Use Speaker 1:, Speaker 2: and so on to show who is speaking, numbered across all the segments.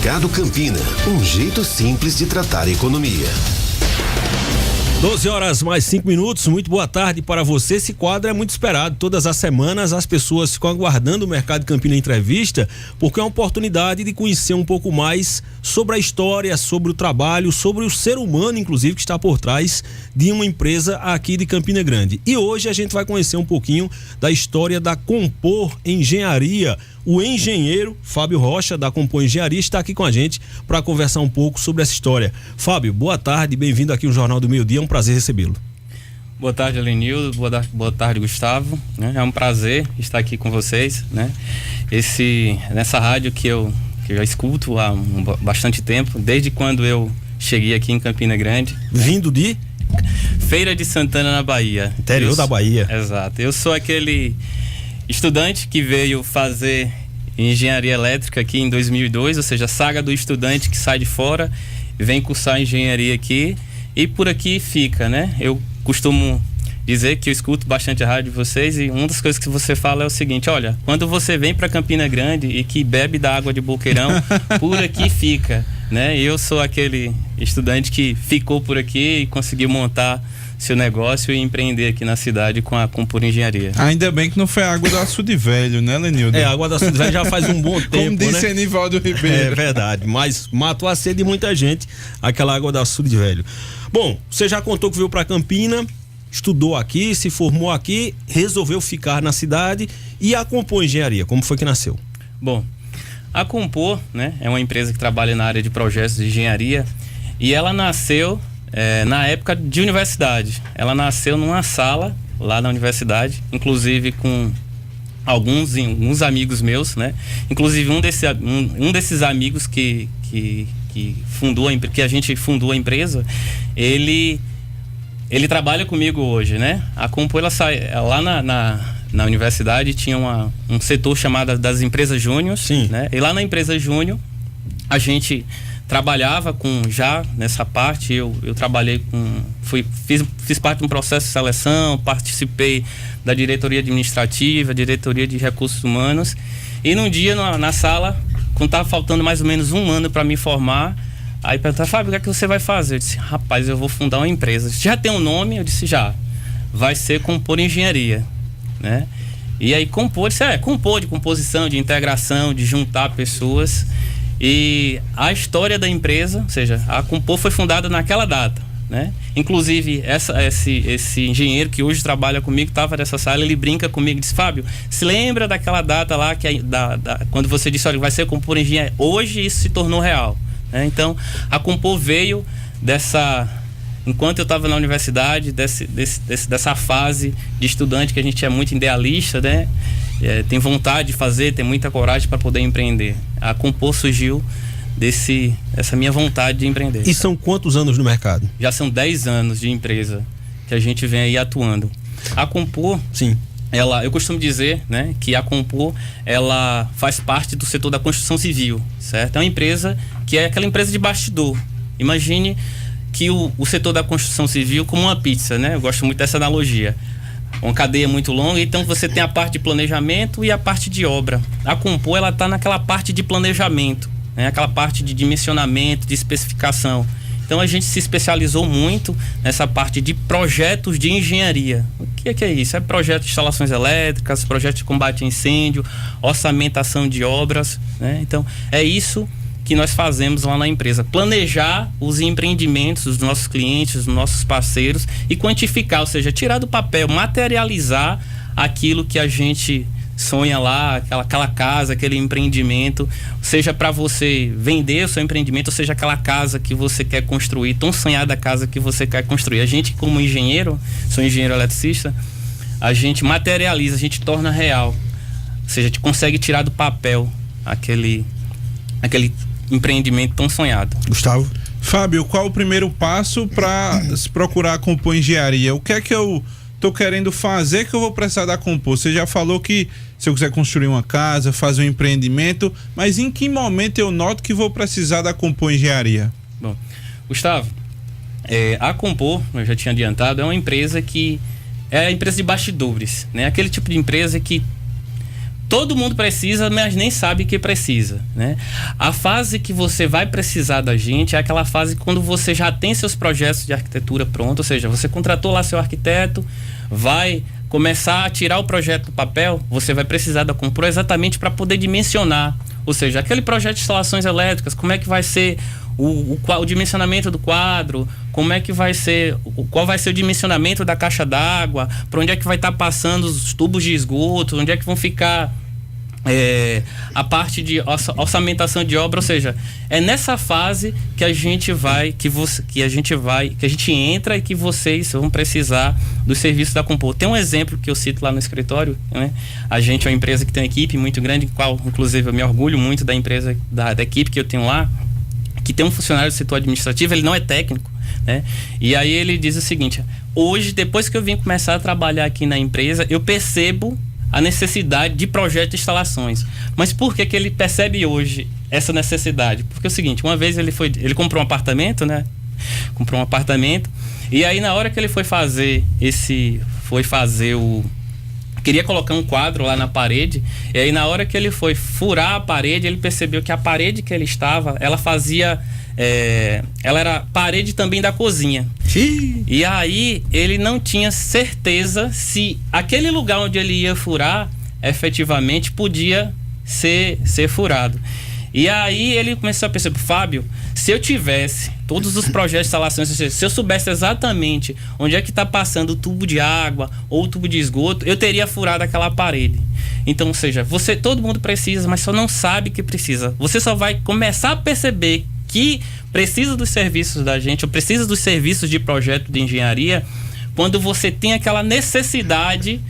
Speaker 1: Mercado Campina, um jeito simples de tratar a economia.
Speaker 2: 12 horas mais 5 minutos, muito boa tarde para você. Esse quadro é muito esperado. Todas as semanas as pessoas ficam aguardando o Mercado Campina Entrevista, porque é uma oportunidade de conhecer um pouco mais sobre a história, sobre o trabalho, sobre o ser humano, inclusive, que está por trás de uma empresa aqui de Campina Grande. E hoje a gente vai conhecer um pouquinho da história da Compor Engenharia. O engenheiro Fábio Rocha, da Compor Engenharia, está aqui com a gente para conversar um pouco sobre essa história. Fábio, boa tarde, bem-vindo aqui ao Jornal do Meio Dia, é um prazer recebê-lo.
Speaker 3: Boa tarde, Alenildo, boa tarde, Gustavo, né? É um prazer estar aqui com vocês, né? Nessa rádio que eu já escuto há bastante tempo, desde quando eu cheguei aqui em Campina Grande.
Speaker 2: Vindo de?
Speaker 3: Feira de Santana, na Bahia.
Speaker 2: Interior da Bahia.
Speaker 3: Exato, eu sou aquele estudante que veio fazer engenharia elétrica aqui em 2002, ou seja, a saga do estudante que sai de fora, vem cursar engenharia aqui e por aqui fica, né? Eu costumo dizer que eu escuto bastante a rádio de vocês e uma das coisas que você fala é o seguinte: olha, quando você vem para Campina Grande e que bebe da água de Boqueirão, por aqui fica, né? Eu sou aquele estudante que ficou por aqui e conseguiu montar seu negócio e empreender aqui na cidade com a Compor Engenharia.
Speaker 4: Ainda bem que não foi a água do Açude Velho, né, Lenildo?
Speaker 2: A água do Açude Velho já faz um bom tempo,
Speaker 4: como disse,
Speaker 2: né?
Speaker 4: Enivaldo Ribeiro.
Speaker 2: É verdade, mas matou a sede de muita gente, aquela água do Açude Velho. Bom, você já contou que veio para Campina, estudou aqui, se formou aqui, resolveu ficar na cidade. E a Compor Engenharia, como foi que nasceu?
Speaker 3: Bom, a Compor, né, é uma empresa que trabalha na área de projetos de engenharia e ela nasceu na época de universidade. Ela nasceu numa sala lá na universidade, inclusive com alguns amigos meus, né? Inclusive um desses amigos que a gente fundou a empresa, ele trabalha comigo hoje, né? A Compor, ela sai lá na universidade, tinha um setor chamado das empresas júnior, né? E lá na empresa júnior a gente trabalhava já nessa parte. Eu trabalhei fiz parte de um processo de seleção, participei da diretoria administrativa, diretoria de recursos humanos, e num dia na sala, quando estava faltando mais ou menos um ano para me formar, aí perguntaram: Fábio, o que é que você vai fazer? Eu disse: rapaz, eu vou fundar uma empresa. Já tem um nome? Eu disse: já. Vai ser Compor Engenharia, né? E aí compor de composição, de integração, de juntar pessoas. E a história da empresa, ou seja, a Compor foi fundada naquela data, né? Inclusive, esse engenheiro que hoje trabalha comigo, estava nessa sala, ele brinca comigo e diz: Fábio, se lembra daquela data lá, quando você disse, olha, vai ser Compor Engenharia? Hoje isso se tornou real, né? Então, a Compor veio enquanto eu estava na universidade, dessa fase de estudante que a gente é muito idealista, né? Tem vontade de fazer, tem muita coragem para poder empreender. A Compor surgiu dessa minha vontade de empreender.
Speaker 2: E são quantos anos no mercado?
Speaker 3: Já são 10 anos de empresa que a gente vem aí atuando. A Compor,
Speaker 2: sim,
Speaker 3: eu costumo dizer, né, que a Compor, ela faz parte do setor da construção civil, certo? É uma empresa que é aquela empresa de bastidor. Imagine que o setor da construção civil como uma pizza, né? Eu gosto muito dessa analogia. Uma cadeia muito longa, então você tem a parte de planejamento e a parte de obra. A Compor, ela está naquela parte de planejamento, né? Aquela parte de dimensionamento, de especificação. Então a gente se especializou muito nessa parte de projetos de engenharia. O que é isso? É projeto de instalações elétricas, projeto de combate a incêndio, orçamentação de obras, né? Então é isso que nós fazemos lá na empresa: planejar os empreendimentos dos nossos clientes, dos nossos parceiros e quantificar, ou seja, tirar do papel, materializar aquilo que a gente sonha lá, aquela casa, aquele empreendimento, seja para você vender o seu empreendimento, ou seja, aquela casa que você quer construir, tão sonhada casa que você quer construir. A gente, como engenheiro, sou engenheiro eletricista, a gente materializa, a gente torna real, ou seja, a gente consegue tirar do papel aquele empreendimento tão sonhado.
Speaker 2: Gustavo?
Speaker 4: Fábio, qual o primeiro passo para se procurar a Compor Engenharia? O que é que eu tô querendo fazer que eu vou precisar da Compor? Você já falou que se eu quiser construir uma casa, fazer um empreendimento, mas em que momento eu noto que vou precisar da Compor Engenharia?
Speaker 3: Bom, Gustavo, a Compor, eu já tinha adiantado, é uma empresa que é a empresa de bastidores, né? Aquele tipo de empresa que todo mundo precisa, mas nem sabe que precisa, né? A fase que você vai precisar da gente é aquela fase quando você já tem seus projetos de arquitetura prontos, ou seja, você contratou lá seu arquiteto, vai começar a tirar o projeto do papel, você vai precisar da Compor exatamente para poder dimensionar, ou seja, aquele projeto de instalações elétricas, como é que vai ser o dimensionamento do quadro, como é que vai ser, qual vai ser o dimensionamento da caixa d'água, para onde é que vai estar passando os tubos de esgoto, onde é que vão ficar a parte de orçamentação de obra, ou seja, é nessa fase que a gente entra e que vocês vão precisar do serviço da Compor. Tem um exemplo que eu cito lá no escritório, né? A gente é uma empresa que tem uma equipe muito grande, qual inclusive eu me orgulho muito da empresa, da equipe que eu tenho lá, que tem um funcionário do setor administrativo, ele não é técnico, né? E aí ele diz o seguinte: hoje, depois que eu vim começar a trabalhar aqui na empresa, eu percebo a necessidade de projeto de instalações. Mas por que ele percebe hoje essa necessidade? Porque é o seguinte, uma vez ele comprou um apartamento, né? Comprou um apartamento, e aí na hora que ele queria colocar um quadro lá na parede, e aí na hora que ele foi furar a parede, ele percebeu que a parede que ele estava, ela era parede também da cozinha. E aí ele não tinha certeza se aquele lugar onde ele ia furar efetivamente podia ser furado. E aí ele começou a perceber: Fábio, se eu tivesse todos os projetos de instalações, se eu soubesse exatamente onde é que está passando o tubo de água ou o tubo de esgoto, eu teria furado aquela parede. Então, ou seja, todo mundo precisa, mas só não sabe que precisa. Você só vai começar a perceber que precisa dos serviços da gente, ou precisa dos serviços de projeto de engenharia, quando você tem aquela necessidade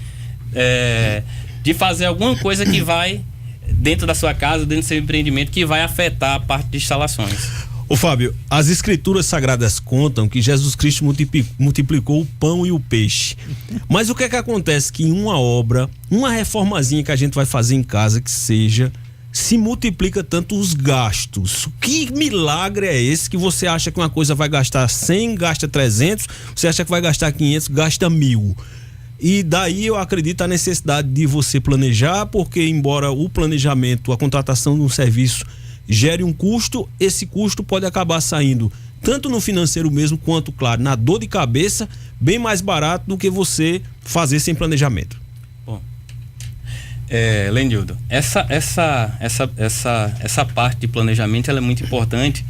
Speaker 3: de fazer alguma coisa que vai dentro da sua casa, dentro do seu empreendimento, que vai afetar a parte de instalações.
Speaker 2: Ô Fábio, as escrituras sagradas contam que Jesus Cristo multiplicou o pão e o peixe. Mas o que é que acontece? Que em uma obra, uma reformazinha que a gente vai fazer em casa, que seja, se multiplica tanto os gastos. Que milagre é esse que você acha que uma coisa vai gastar 100, gasta 300, você acha que vai gastar 500, gasta 1.000? E daí eu acredito a necessidade de você planejar, porque embora o planejamento, a contratação de um serviço gere um custo, esse custo pode acabar saindo tanto no financeiro mesmo, quanto, claro, na dor de cabeça, bem mais barato do que você fazer sem planejamento.
Speaker 3: Bom, Lenildo, essa parte de planejamento ela é muito importante,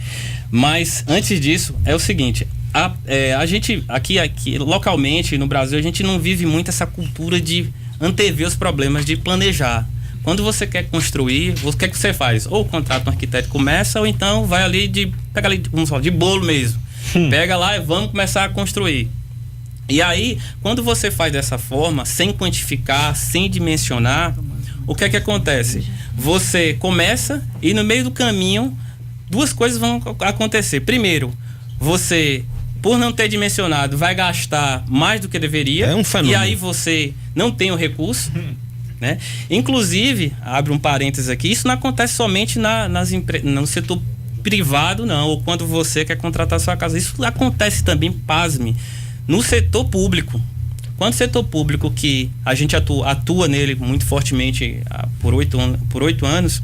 Speaker 3: mas antes disso é o seguinte: a gente aqui localmente no Brasil, a gente não vive muito essa cultura de antever os problemas, de planejar. Quando você quer construir, o que é que você faz? Ou contrata um arquiteto, começa, ou então vai ali pega ali, vamos falar, de bolo mesmo. Pega lá e vamos começar a construir. E aí, quando você faz dessa forma, sem quantificar, sem dimensionar, o que é que acontece? Você começa e no meio do caminho, duas coisas vão acontecer. Primeiro, você, por não ter dimensionado, vai gastar mais do que deveria.
Speaker 2: É um fenômeno.
Speaker 3: E aí você não tem o recurso, né? Inclusive, abre um parênteses aqui, isso não acontece somente no setor privado, não, ou quando você quer contratar sua casa. Isso acontece também, pasme, no setor público. Quando o setor público, que a gente atua nele muito fortemente por 8 anos,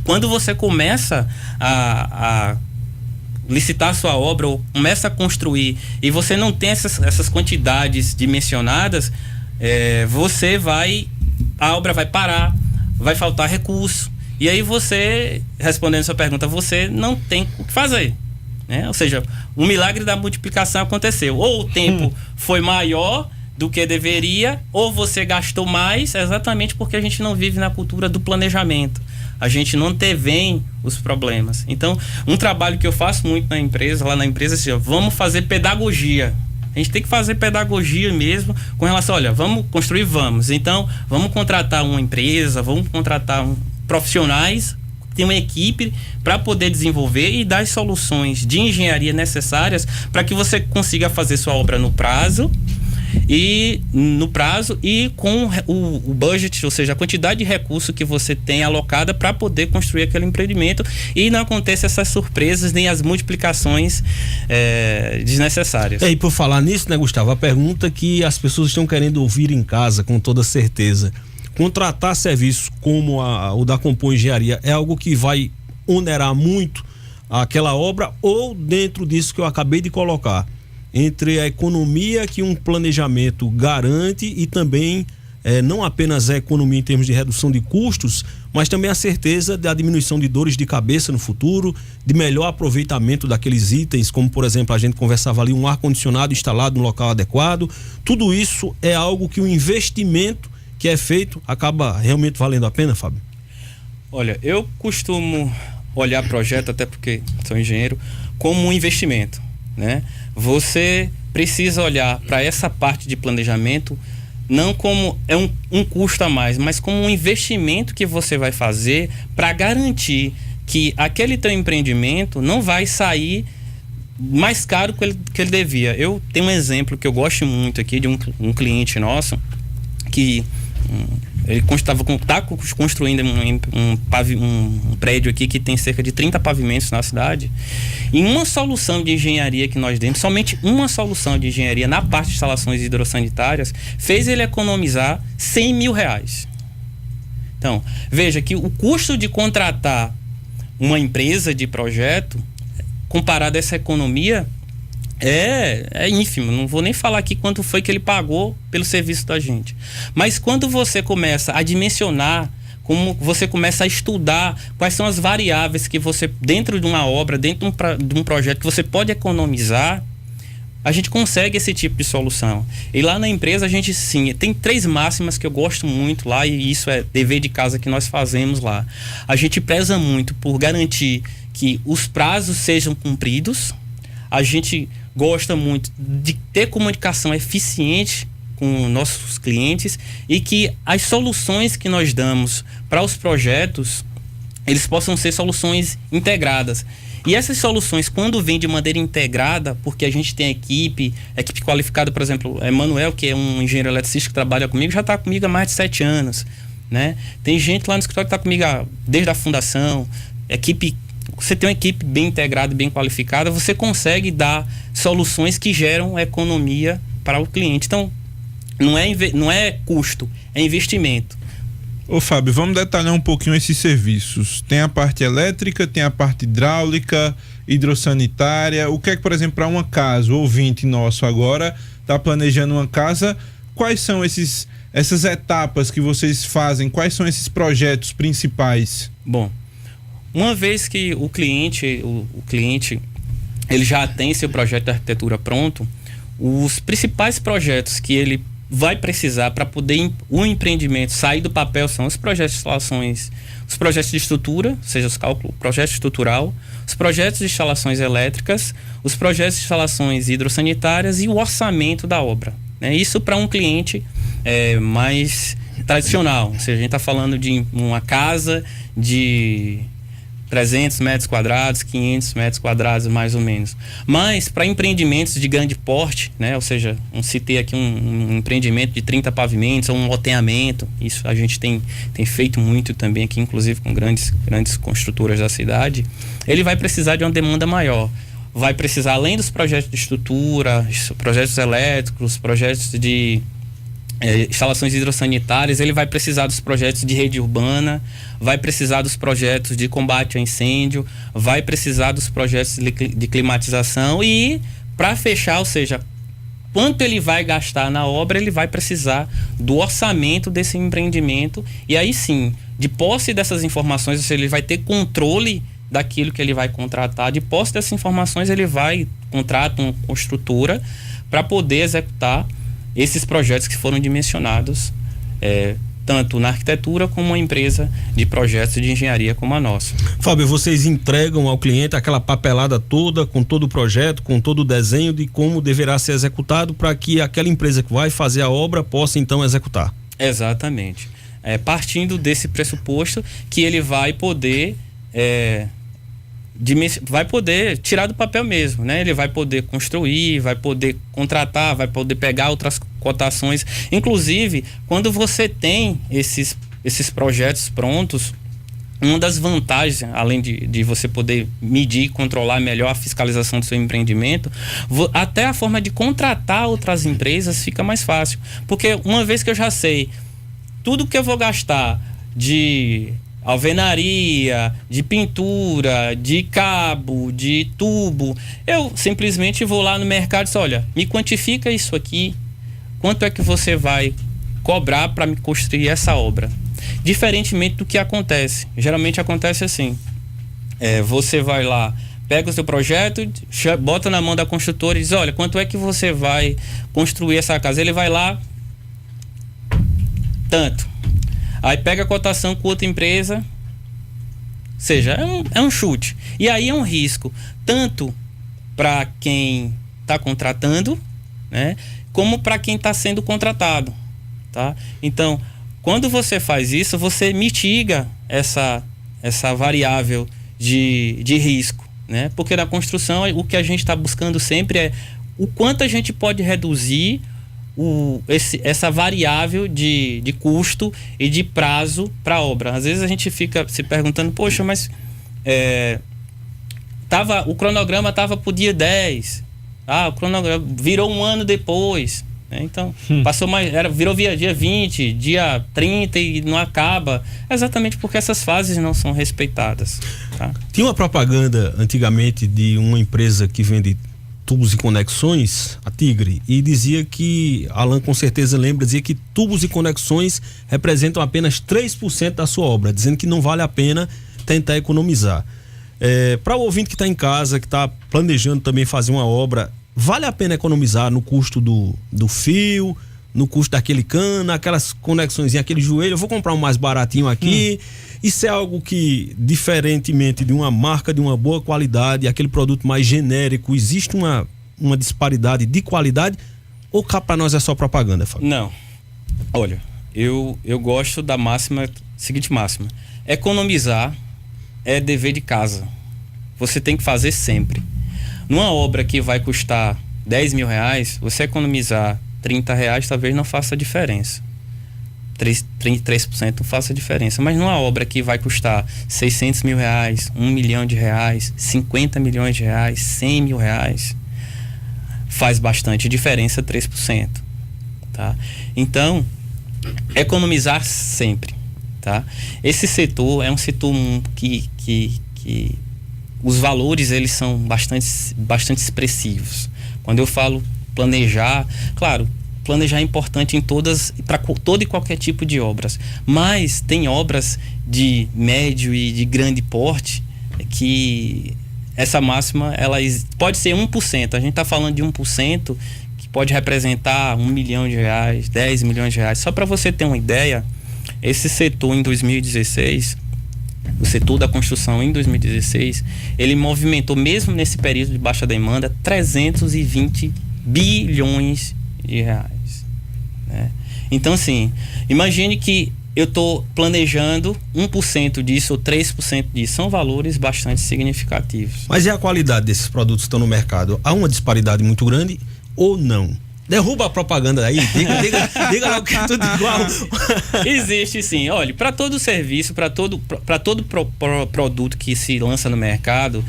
Speaker 3: quando você começa a licitar a sua obra ou começa a construir e você não tem essas quantidades dimensionadas, a obra vai parar, vai faltar recurso, e aí você, respondendo a sua pergunta, você não tem o que fazer, né? Ou seja, o milagre da multiplicação aconteceu, ou o tempo foi maior do que deveria, ou você gastou mais, exatamente porque a gente não vive na cultura do planejamento. A gente não antevém os problemas. Então, um trabalho que eu faço muito lá na empresa, assim, vamos fazer pedagogia. A gente tem que fazer pedagogia mesmo com relação, olha, vamos construir, vamos. Então, vamos contratar uma empresa, vamos contratar profissionais, tem uma equipe para poder desenvolver e dar as soluções de engenharia necessárias para que você consiga fazer sua obra no prazo e com o budget, ou seja, a quantidade de recurso que você tem alocada para poder construir aquele empreendimento, e não aconteça essas surpresas nem as multiplicações desnecessárias.
Speaker 2: E por falar nisso, né, Gustavo, a pergunta que as pessoas estão querendo ouvir em casa com toda certeza: contratar serviços como o da Compor Engenharia é algo que vai onerar muito aquela obra, ou dentro disso que eu acabei de colocar, entre a economia que um planejamento garante e também não apenas a economia em termos de redução de custos, mas também a certeza da diminuição de dores de cabeça no futuro, de melhor aproveitamento daqueles itens, como por exemplo a gente conversava ali, um ar-condicionado instalado no local adequado. Tudo isso é algo que o investimento que é feito acaba realmente valendo a pena, Fábio?
Speaker 3: Olha, eu costumo olhar projeto, até porque sou engenheiro, como um investimento, né? Você precisa olhar para essa parte de planejamento não como um custo a mais, mas como um investimento que você vai fazer para garantir que aquele teu empreendimento não vai sair mais caro que ele devia. Eu tenho um exemplo que eu gosto muito aqui de um cliente nosso que ele está construindo um prédio aqui que tem cerca de 30 pavimentos na cidade. E uma solução de engenharia que nós demos, somente uma solução de engenharia na parte de instalações hidrossanitárias, fez ele economizar R$100 mil. Então, veja que o custo de contratar uma empresa de projeto, comparado a essa economia, é ínfimo. Não vou nem falar aqui quanto foi que ele pagou pelo serviço da gente. Mas quando você começa a dimensionar, como você começa a estudar quais são as variáveis que você, dentro de uma obra, dentro de um projeto, que você pode economizar, a gente consegue esse tipo de solução. E lá na empresa a gente, sim, tem 3 máximas que eu gosto muito lá, e isso é dever de casa que nós fazemos lá. A gente preza muito por garantir que os prazos sejam cumpridos. A gente gosta muito de ter comunicação eficiente com nossos clientes e que as soluções que nós damos para os projetos, eles possam ser soluções integradas. E essas soluções, quando vêm de maneira integrada, porque a gente tem equipe qualificada, por exemplo, Emanuel, que é um engenheiro eletricista que trabalha comigo, já está comigo há mais de 7 anos, né? Tem gente lá no escritório que está comigo desde a fundação, você tem uma equipe bem integrada e bem qualificada, você consegue dar soluções que geram economia para o cliente. Então, não é custo, é investimento.
Speaker 4: Ô Fábio, vamos detalhar um pouquinho esses serviços. Tem a parte elétrica, tem a parte hidráulica, hidrossanitária. O que é que, por exemplo, para uma casa, o ouvinte nosso agora está planejando uma casa, quais são essas etapas que vocês fazem? Quais são esses projetos principais?
Speaker 3: Bom, uma vez que o cliente ele já tem seu projeto de arquitetura pronto, os principais projetos que ele vai precisar para poder o empreendimento sair do papel são os projetos de instalações, os projetos de estrutura, ou seja, os cálculos, projeto estrutural, os projetos de instalações elétricas, os projetos de instalações hidrossanitárias e o orçamento da obra, né? Isso para um cliente mais tradicional, ou seja, a gente está falando de uma casa de 300 metros quadrados, 500 metros quadrados mais ou menos. Mas para empreendimentos de grande porte, né? Ou seja, citei aqui um empreendimento de 30 pavimentos ou um loteamento, isso a gente tem feito muito também aqui, inclusive com grandes construtoras da cidade. Ele vai precisar de uma demanda maior. Vai precisar, além dos projetos de estrutura, projetos elétricos, projetos de instalações hidrossanitárias, ele vai precisar dos projetos de rede urbana, vai precisar dos projetos de combate ao incêndio, vai precisar dos projetos de climatização e, para fechar, ou seja, quanto ele vai gastar na obra, ele vai precisar do orçamento desse empreendimento, e aí sim, de posse dessas informações, ou seja, ele vai ter controle daquilo que ele vai contratar, de posse dessas informações ele vai contratar uma construtora para poder executar esses projetos que foram dimensionados tanto na arquitetura como uma empresa de projetos de engenharia como a nossa.
Speaker 2: Fábio, vocês entregam ao cliente aquela papelada toda, com todo o projeto, com todo o desenho de como deverá ser executado para que aquela empresa que vai fazer a obra possa então executar?
Speaker 3: Exatamente. Partindo desse pressuposto que ele vai poder tirar do papel mesmo, né? Ele vai poder construir, vai poder contratar, vai poder pegar outras cotações. Inclusive, quando você tem esses projetos prontos, uma das vantagens, além de você poder medir e controlar melhor a fiscalização do seu empreendimento, até a forma de contratar outras empresas fica mais fácil. Porque uma vez que eu já sei tudo que eu vou gastar de alvenaria, de pintura, de cabo, de tubo, eu simplesmente vou lá no mercado e digo, olha, me quantifica isso aqui, quanto é que você vai cobrar para me construir essa obra? Diferentemente do que acontece, geralmente acontece assim, você vai lá, pega o seu projeto, bota na mão da construtora e diz, olha, quanto é que você vai construir essa casa? Ele vai lá, tanto. Aí pega a cotação com outra empresa, ou seja, é um chute. E aí é um risco, tanto para quem está contratando, né, como para quem está sendo contratado. Tá? Então, quando você faz isso, você mitiga essa variável de risco. Né? Porque na construção, o que a gente está buscando sempre é o quanto a gente pode reduzir essa variável de custo e de prazo para a obra. Às vezes a gente fica se perguntando, poxa, mas o cronograma estava para o dia 10, o cronograma virou um ano depois, né? Então passou virou dia 20, dia 30 e não acaba, exatamente porque essas fases não são respeitadas. Tá?
Speaker 2: Tinha uma propaganda antigamente de uma empresa que vende tubos e conexões, a Tigre, e dizia que, Alan com certeza lembra, dizia que tubos e conexões representam apenas 3% da sua obra, dizendo que não vale a pena tentar economizar. Para o ouvinte que está em casa, que está planejando também fazer uma obra, vale a pena economizar no custo do fio, no custo daquele cano, aquelas conexões, aquele joelho, eu vou comprar um mais baratinho aqui. Isso é algo que, diferentemente de uma marca de uma boa qualidade, aquele produto mais genérico, existe uma disparidade de qualidade, ou cá para nós é só propaganda, Fábio?
Speaker 3: Não. Olha, eu gosto da seguinte máxima: economizar é dever de casa. Você tem que fazer sempre. Numa obra que vai custar 10 mil reais, você economizar 30 reais talvez não faça diferença. 33% não faça diferença. Mas numa obra que vai custar 600 mil reais, 1 milhão de reais, 50 milhões de reais, 100 mil reais, faz bastante diferença 3%. Tá? Então, economizar sempre. Tá? Esse setor é um setor que os valores eles são bastante expressivos. Quando eu falo planejar, claro, planejar é importante para todo e qualquer tipo de obras, mas tem obras de médio e de grande porte que essa máxima ela pode ser 1%, a gente está falando de 1% que pode representar 1 milhão de reais, 10 milhões de reais. Só para você ter uma ideia, esse setor em 2016, o setor da construção em 2016, ele movimentou, mesmo nesse período de baixa demanda, 320 bilhões de reais. Né? Então, assim, imagine que eu estou planejando 1% disso ou 3% disso. São valores bastante significativos.
Speaker 2: Mas e a qualidade desses produtos que estão no mercado? Há uma disparidade muito grande ou não? Derruba a propaganda aí, diga logo que é tudo igual.
Speaker 3: Existe sim. Olha, para todo serviço, para todo produto que se lança no mercado,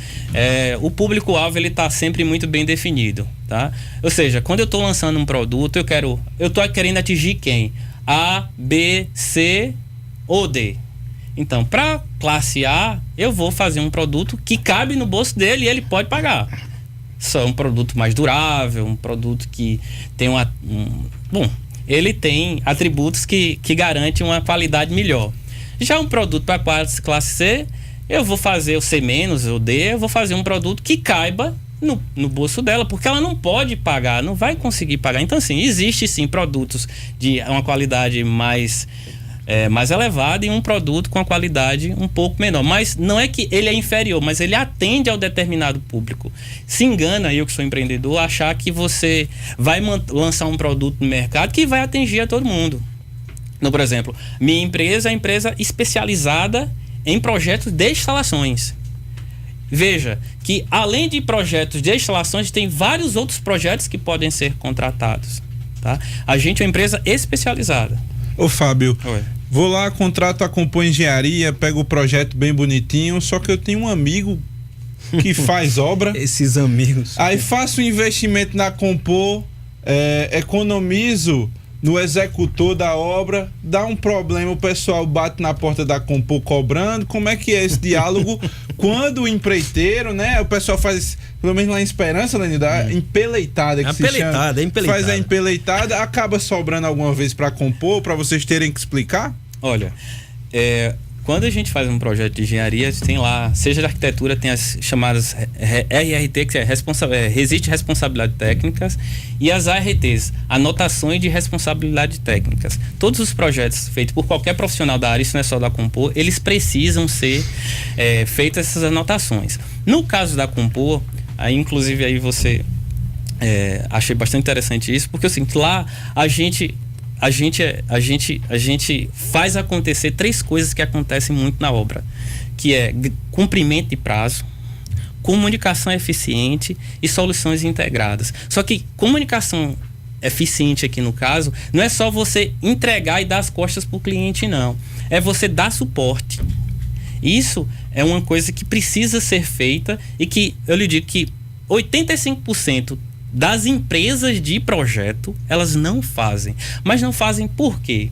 Speaker 3: o público-alvo ele está sempre muito bem definido, tá? Ou seja, quando eu estou lançando um produto, eu estou querendo atingir quem? A, B, C ou D. Então, para classe A, eu vou fazer um produto que cabe no bolso dele e ele pode pagar. Só um produto mais durável, um produto que tem ele tem atributos que garantem uma qualidade melhor. Já um produto para classe C, eu vou fazer o C- ou D, eu vou fazer um produto que caiba no bolso dela, porque ela não pode pagar, não vai conseguir pagar. Então, assim, existe sim produtos de uma qualidade mais elevada e um produto com a qualidade um pouco menor, mas não é que ele é inferior, mas ele atende ao determinado público. Se engana, eu que sou empreendedor, achar que você vai lançar um produto no mercado que vai atingir a todo mundo. Então, por exemplo, minha empresa é uma empresa especializada em projetos de instalações. Veja que além de projetos de instalações, tem vários outros projetos que podem ser contratados, tá? A gente é uma empresa especializada.
Speaker 4: Ô Fábio,
Speaker 3: Oi.
Speaker 4: Vou lá, contrato a Compor Engenharia, pego o projeto bem bonitinho, só que eu tenho um amigo que faz obra.
Speaker 2: Esses amigos.
Speaker 4: Aí faço um investimento na Compor, economizo no executor da obra, dá um problema, o pessoal bate na porta da Compor cobrando. Como é que é esse diálogo quando o empreiteiro, né? O pessoal faz, pelo menos lá em Esperança, Lenil, da empeleitada que se chama. Faz a empeleitada, acaba sobrando alguma vez para Compor, para vocês terem que explicar?
Speaker 3: Olha, quando a gente faz um projeto de engenharia, tem lá, seja de arquitetura, tem as chamadas RRT, que Resiste Responsabilidade Técnicas, e as ARTs, Anotações de Responsabilidade Técnicas. Todos os projetos feitos por qualquer profissional da área, isso não é só da Compor, eles precisam ser feitas essas anotações. No caso da Compor, aí inclusive aí você achei bastante interessante isso, porque assim, lá a gente faz acontecer 3 coisas que acontecem muito na obra, que é cumprimento de prazo, comunicação eficiente e soluções integradas. Só que comunicação eficiente aqui no caso, não é só você entregar e dar as costas para o cliente, não. É você dar suporte. Isso é uma coisa que precisa ser feita e que eu lhe digo que 85% das empresas de projeto, elas não fazem. Mas não fazem por quê?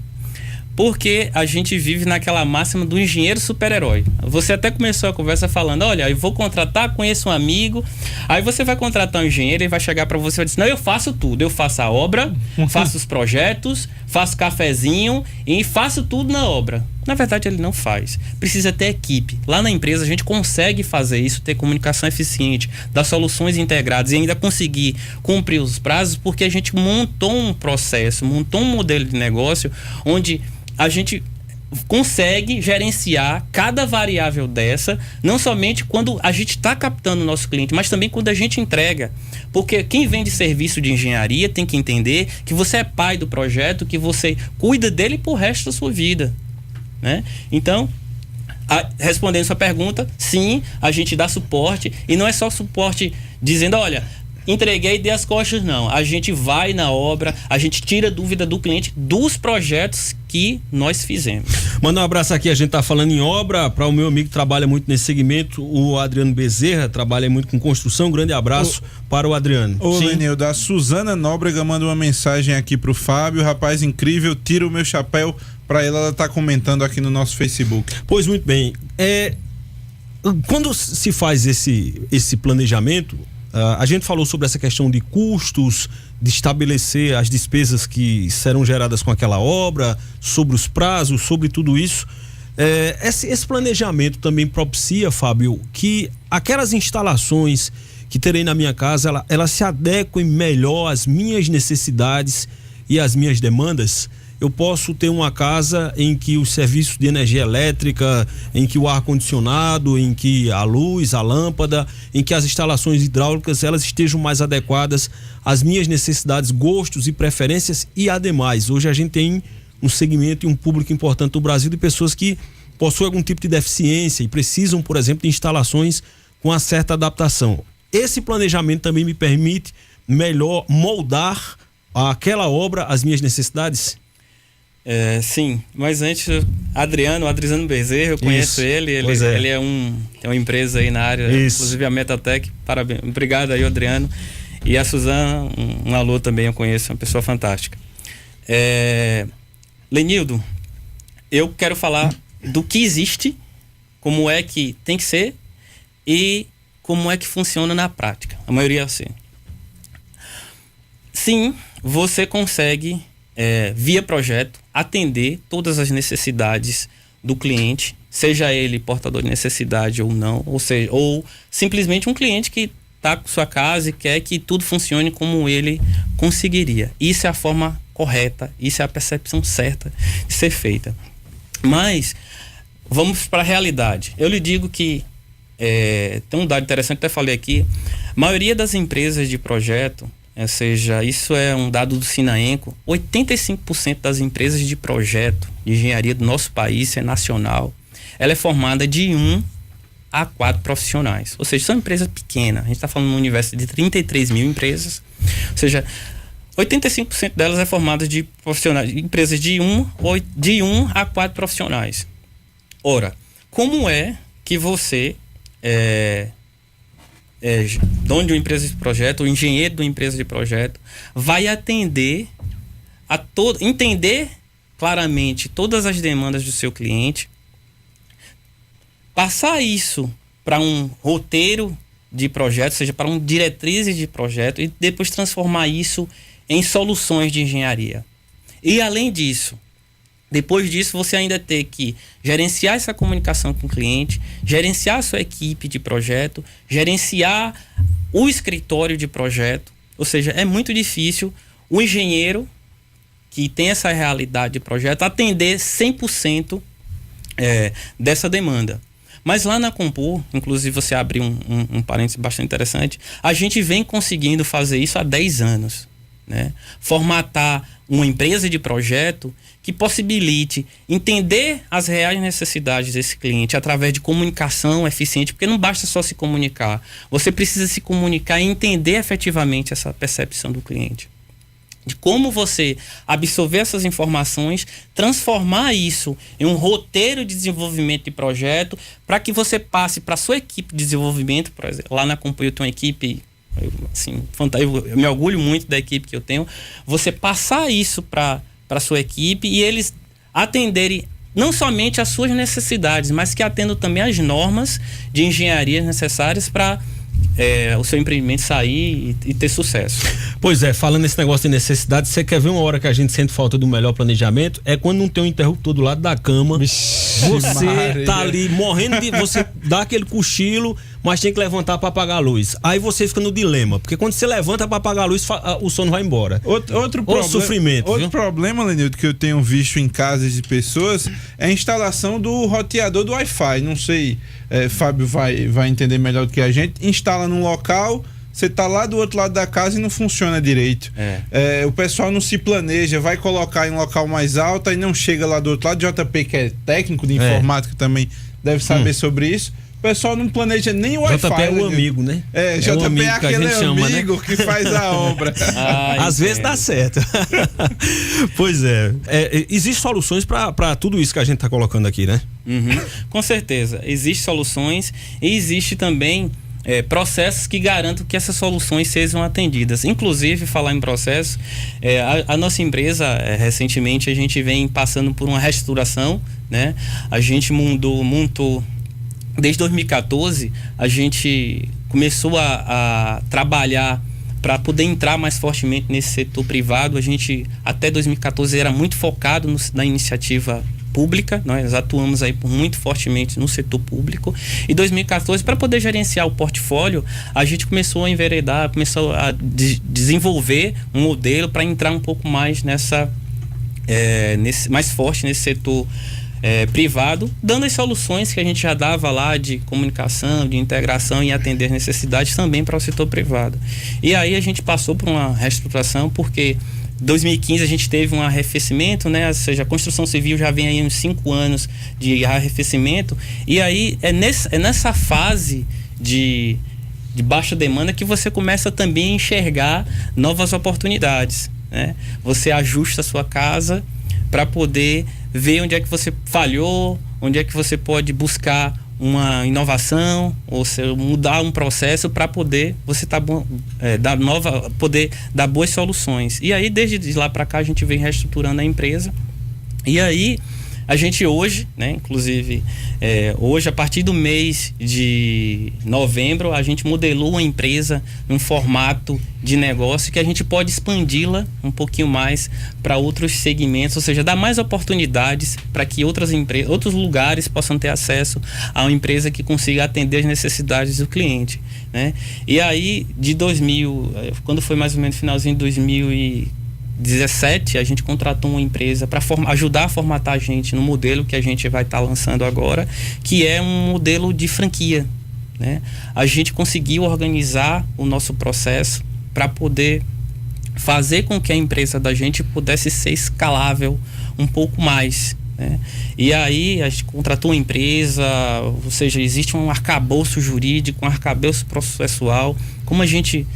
Speaker 3: Porque a gente vive naquela máxima do engenheiro super-herói. Você até começou a conversa falando, olha, eu vou contratar, conheço um amigo. Aí você vai contratar um engenheiro e vai chegar para você e vai dizer, não, eu faço tudo. Eu faço a obra, faço os projetos, faço cafezinho e faço tudo na obra. Na verdade, ele não faz. Precisa ter equipe. Lá na empresa, a gente consegue fazer isso, ter comunicação eficiente, dar soluções integradas e ainda conseguir cumprir os prazos, porque a gente montou um processo, montou um modelo de negócio onde a gente consegue gerenciar cada variável dessa, não somente quando a gente está captando o nosso cliente, mas também quando a gente entrega. Porque quem vende serviço de engenharia tem que entender que você é pai do projeto, que você cuida dele pro resto da sua vida, né? Então, respondendo sua pergunta, sim, a gente dá suporte, e não é só suporte dizendo, olha, entreguei e dei as costas, não. A gente vai na obra, a gente tira dúvida do cliente dos projetos que nós fizemos.
Speaker 2: Manda um abraço aqui, a gente tá falando em obra, para o meu amigo que trabalha muito nesse segmento, o Adriano Bezerra, trabalha muito com construção. Um grande abraço para o Adriano.
Speaker 4: Ô, Lenildo, a Suzana Nóbrega manda uma mensagem aqui pro Fábio, rapaz incrível, tira o meu chapéu para ela tá comentando aqui no nosso Facebook.
Speaker 2: Pois muito bem, quando se faz esse planejamento, a gente falou sobre essa questão de custos, de estabelecer as despesas que serão geradas com aquela obra, sobre os prazos, sobre tudo isso. Esse planejamento também propicia, Fábio, que aquelas instalações que terei na minha casa, elas se adequem melhor às minhas necessidades e às minhas demandas. Eu posso ter uma casa em que os serviços de energia elétrica, em que o ar-condicionado, em que a luz, a lâmpada, em que as instalações hidráulicas, elas estejam mais adequadas às minhas necessidades, gostos e preferências. E ademais, hoje a gente tem um segmento e um público importante do Brasil de pessoas que possuem algum tipo de deficiência e precisam, por exemplo, de instalações com uma certa adaptação. Esse planejamento também me permite melhor moldar aquela obra às minhas necessidades?
Speaker 3: Sim, mas antes, Adriano Bezerra, eu conheço ele é tem uma empresa aí na área, inclusive a Metatec. Parabéns, obrigado aí, Adriano. E a Suzana, um alô também, eu conheço, uma pessoa fantástica. Lenildo, eu quero falar do que existe, como é que tem que ser e como é que funciona na prática. A maioria é assim. Sim, você consegue, via projeto, atender todas as necessidades do cliente, seja ele portador de necessidade ou não, ou simplesmente um cliente que está com sua casa e quer que tudo funcione como ele conseguiria. Isso é a forma correta, isso é a percepção certa de ser feita. Mas vamos para a realidade. Eu lhe digo que tem um dado interessante, até falei aqui, a maioria das empresas de projeto, ou seja, isso é um dado do Sinaenco, 85% das empresas de projeto de engenharia do nosso país, é nacional, ela é formada de 1 a 4 profissionais. Ou seja, são empresas pequenas. A gente está falando de um universo de 33 mil empresas. Ou seja, 85% delas é formada de profissionais, de empresas de 1 a 4 profissionais. Ora, como é que você dono de uma empresa de projeto, o engenheiro de uma empresa de projeto, vai atender entender claramente todas as demandas do seu cliente, passar isso para um roteiro de projeto, ou seja, para um diretrizes de projeto, e depois transformar isso em soluções de engenharia. E além disso, depois disso, você ainda tem que gerenciar essa comunicação com o cliente, gerenciar a sua equipe de projeto, gerenciar o escritório de projeto. Ou seja, é muito difícil o engenheiro que tem essa realidade de projeto atender 100% dessa demanda. Mas lá na Compor, inclusive você abre um parênteses bastante interessante, a gente vem conseguindo fazer isso há 10 anos. Né? Formatar uma empresa de projeto que possibilite entender as reais necessidades desse cliente através de comunicação eficiente, porque não basta só se comunicar, você precisa se comunicar e entender efetivamente essa percepção do cliente, de como você absorver essas informações, transformar isso em um roteiro de desenvolvimento de projeto, para que você passe para a sua equipe de desenvolvimento. Por exemplo, lá na Compor eu tenho uma equipe, eu me orgulho muito da equipe que eu tenho. Você passar isso para a sua equipe e eles atenderem não somente as suas necessidades, mas que atendam também as normas de engenharia necessárias para o seu empreendimento sair e ter sucesso.
Speaker 2: Pois é, falando nesse negócio de necessidade, você quer ver uma hora que a gente sente falta do melhor planejamento? É quando não tem um interruptor do lado da cama. Você
Speaker 4: Maria.
Speaker 2: tá ali morrendo de... Você dá aquele cochilo, mas tem que levantar para apagar a luz. Aí você fica no dilema, porque quando você levanta para apagar a luz, o sono vai embora.
Speaker 4: Outro problema,
Speaker 2: sofrimento,
Speaker 4: outro
Speaker 2: viu?
Speaker 4: problema, Lenildo, que eu tenho visto em casas de pessoas é a instalação do roteador do Wi-Fi. Não sei, Fábio vai entender melhor do que a gente. Instala num local, você tá lá do outro lado da casa e não funciona direito. O pessoal não se planeja, vai colocar em um local mais alto e não chega lá do outro lado. JP, que é técnico de informática, também deve saber sobre isso. O pessoal não planeja nem o Wi-Fi.
Speaker 2: JP é o amigo, né?
Speaker 4: JP é aquele amigo que faz a obra.
Speaker 2: Às vezes dá certo. Pois é. Existem soluções para tudo isso que a gente está colocando aqui, né?
Speaker 3: Uhum. Com certeza. Existem soluções e existe também processos que garantam que essas soluções sejam atendidas. Inclusive, falar em processo, a nossa empresa, recentemente, a gente vem passando por uma reestruturação, né? A gente montou desde 2014, a gente começou a trabalhar para poder entrar mais fortemente nesse setor privado. A gente, até 2014, era muito focado na iniciativa pública. Nós atuamos aí muito fortemente no setor público. E 2014, para poder gerenciar o portfólio, a gente começou a enveredar, começou a desenvolver um modelo para entrar um pouco mais mais forte nesse setor privado, dando as soluções que a gente já dava lá de comunicação, de integração e atender necessidades também para o setor privado. E aí a gente passou por uma reestruturação, porque em 2015 a gente teve um arrefecimento, né? Ou seja, a construção civil já vem aí uns 5 anos de arrefecimento, e aí é nessa fase de baixa demanda que você começa também a enxergar novas oportunidades, né? Você ajusta a sua casa para poder ver onde é que você falhou, onde é que você pode buscar uma inovação, ou seja, mudar um processo para poder você poder dar boas soluções. E aí, desde lá para cá, a gente vem reestruturando a empresa. E aí, a gente hoje, né, inclusive, hoje, a partir do mês de novembro, a gente modelou uma empresa num formato de negócio que a gente pode expandi-la um pouquinho mais para outros segmentos, ou seja, dar mais oportunidades para que outros lugares possam ter acesso a uma empresa que consiga atender as necessidades do cliente, né? E aí, quando foi mais ou menos finalzinho de 2017, a gente contratou uma empresa para ajudar a formatar a gente no modelo que a gente vai estar lançando agora, que é um modelo de franquia, né? A gente conseguiu organizar o nosso processo para poder fazer com que a empresa da gente pudesse ser escalável um pouco mais, né? E aí a gente contratou uma empresa, ou seja, existe um arcabouço jurídico, um arcabouço processual. Como a gente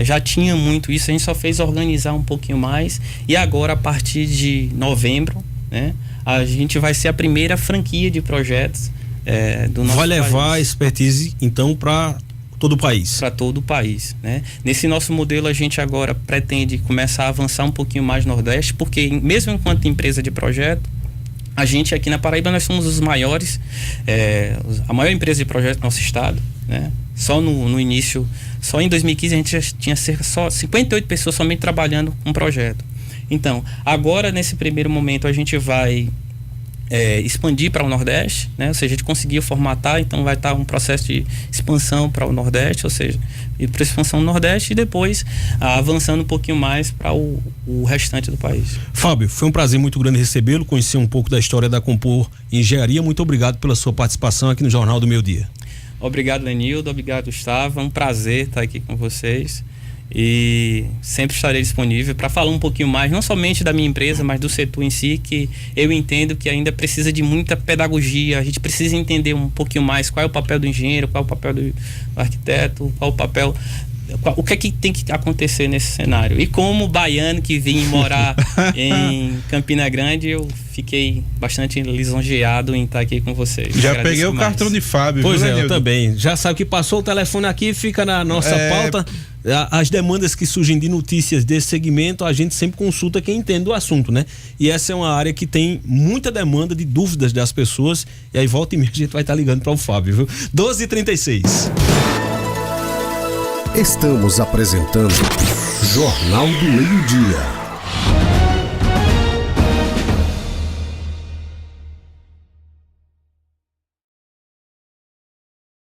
Speaker 3: já tinha muito isso, a gente só fez organizar um pouquinho mais, e agora, a partir de novembro, né, a gente vai ser a primeira franquia de projetos do nosso
Speaker 2: Vai levar
Speaker 3: país.
Speaker 2: expertise, então, para todo o país.
Speaker 3: Para todo o país, né? Nesse nosso modelo a gente agora pretende começar a avançar um pouquinho mais no Nordeste, porque mesmo enquanto empresa de projeto, a gente aqui na Paraíba nós somos os maiores, a maior empresa de projeto do nosso estado, né? Só no início, só em 2015 a gente já tinha só 58 pessoas somente trabalhando com projeto. Então, agora nesse primeiro momento a gente vai expandir para o Nordeste, né? Ou seja, a gente conseguiu formatar, então vai estar um processo de expansão para o Nordeste, ou seja, ir para a expansão no Nordeste e depois avançando um pouquinho mais para o restante do país.
Speaker 2: Fábio, foi um prazer muito grande recebê-lo, conhecer um pouco da história da Compor Engenharia. Muito obrigado pela sua participação aqui no Jornal do Meio Dia.
Speaker 3: Obrigado, Lenildo, obrigado, Gustavo, é um prazer estar aqui com vocês. E sempre estarei disponível para falar um pouquinho mais, não somente da minha empresa, mas do setor em si, que eu entendo que ainda precisa de muita pedagogia. A gente precisa entender um pouquinho mais qual é o papel do engenheiro, qual é o papel do arquiteto, qual é o papel, o que é que tem que acontecer nesse cenário. E como baiano que vim morar em Campina Grande, eu fiquei bastante lisonjeado em estar aqui com vocês.
Speaker 4: Já peguei o cartão de Fábio.
Speaker 2: Pois
Speaker 4: viu,
Speaker 2: eu também. Já sabe que passou o telefone aqui, fica na nossa pauta. As demandas que surgem de notícias desse segmento, a gente sempre consulta quem entende do assunto, né? E essa é uma área que tem muita demanda de dúvidas das pessoas. E aí volta e meia a gente vai estar ligando para o Fábio, viu? 12h36.
Speaker 1: Estamos apresentando Jornal do Meio-Dia.